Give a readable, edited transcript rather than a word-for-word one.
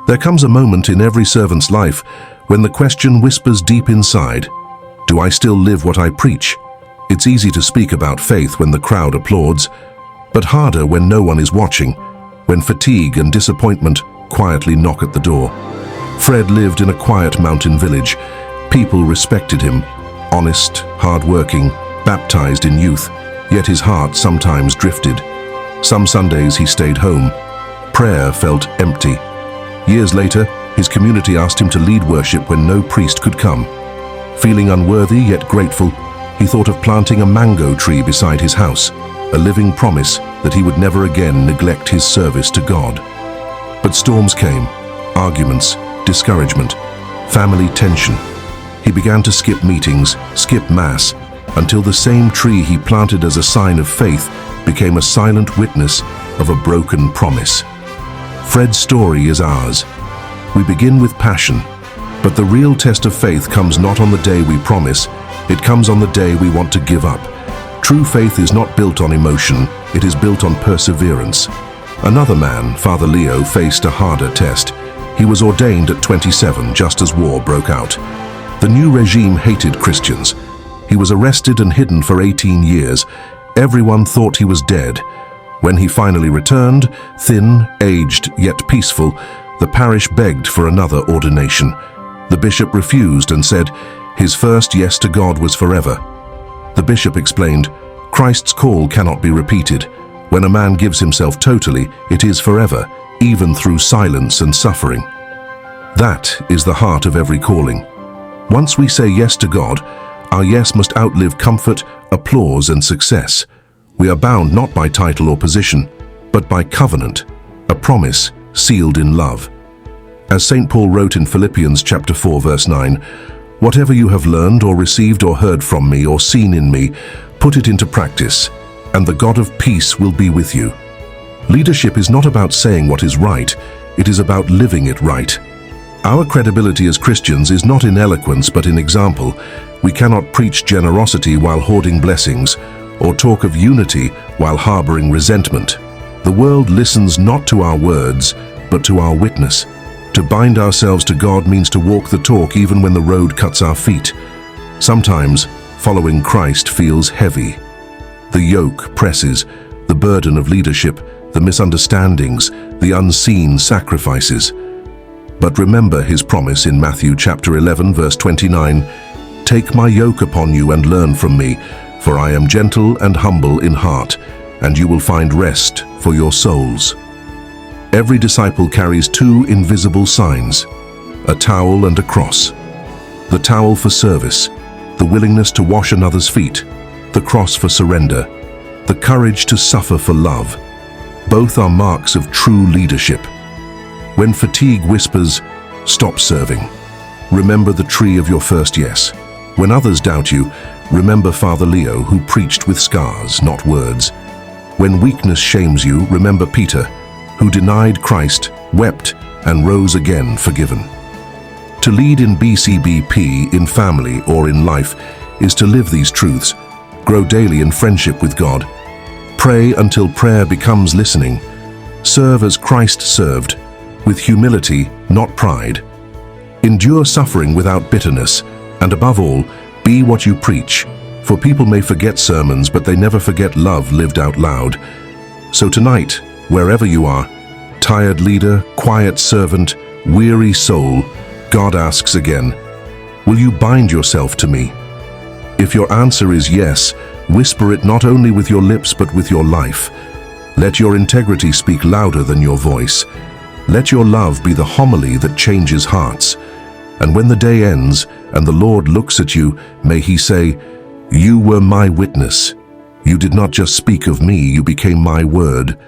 There comes a moment in every servant's life when the question whispers deep inside, do I still live what I preach? It's easy to speak about faith when the crowd applauds, but harder when no one is watching, when fatigue and disappointment quietly knock at the door. Fred lived in a quiet mountain village. People respected him, honest, hard-working, baptized in youth, yet his heart sometimes drifted. Some Sundays he stayed home. Prayer felt empty. Years later, his community asked him to lead worship when no priest could come. Feeling unworthy yet grateful, he thought of planting a mango tree beside his house, a living promise that he would never again neglect his service to God. But storms came, arguments, discouragement, family tension. He began to skip meetings, skip mass, until the same tree he planted as a sign of faith became a silent witness of a broken promise. Fred's story is ours. We begin with passion, but the real test of faith comes not on the day we promise, it comes on the day we want to give up. True faith is not built on emotion, it is built on perseverance. Another man, Father Leo, faced a harder test. He was ordained at 27, just as war broke out. The new regime hated Christians. He was arrested and hidden for 18 years. Everyone thought he was dead. When he finally returned, thin, aged, yet peaceful, the parish begged for another ordination. The bishop refused and said his first yes to God was forever. The bishop explained, Christ's call cannot be repeated. When a man gives himself totally, it is forever, even through silence and suffering. That is the heart of every calling. Once we say yes to God, our yes must outlive comfort, applause, and success. We are bound not by title or position, but by covenant, a promise sealed in love. As St. Paul wrote in Philippians chapter 4, verse 9, whatever you have learned or received or heard from me or seen in me, put it into practice, and the God of peace will be with you. Leadership is not about saying what is right, it is about living it right. Our credibility as Christians is not in eloquence but in example. We cannot preach generosity while hoarding blessings, or talk of unity while harboring resentment. The world listens not to our words, but to our witness. To bind ourselves to God means to walk the talk even when the road cuts our feet. Sometimes, following Christ feels heavy. The yoke presses, the burden of leadership, the misunderstandings, the unseen sacrifices. But remember his promise in Matthew chapter 11, verse 29, take my yoke upon you and learn from me, for I am gentle and humble in heart, and you will find rest for your souls. Every disciple carries two invisible signs, a towel and a cross. The towel for service, the willingness to wash another's feet, the cross for surrender, the courage to suffer for love. Both are marks of true leadership. When fatigue whispers, stop serving. Remember the tree of your first yes. When others doubt you, remember Father Leo, who preached with scars, not words. When weakness shames you, remember Peter, who denied Christ, wept, and rose again forgiven. To lead in BCBP, in family or in life, is to live these truths, grow daily in friendship with God, pray until prayer becomes listening, serve as Christ served, with humility, not pride, endure suffering without bitterness, and above all, be what you preach, for people may forget sermons, but they never forget love lived out loud. So tonight, wherever you are, tired leader, quiet servant, weary soul, God asks again, will you bind yourself to me? If your answer is yes, whisper it not only with your lips but with your life. Let your integrity speak louder than your voice. Let your love be the homily that changes hearts. And when the day ends and the Lord looks at you, may he say, you were my witness. You did not just speak of me, you became my word.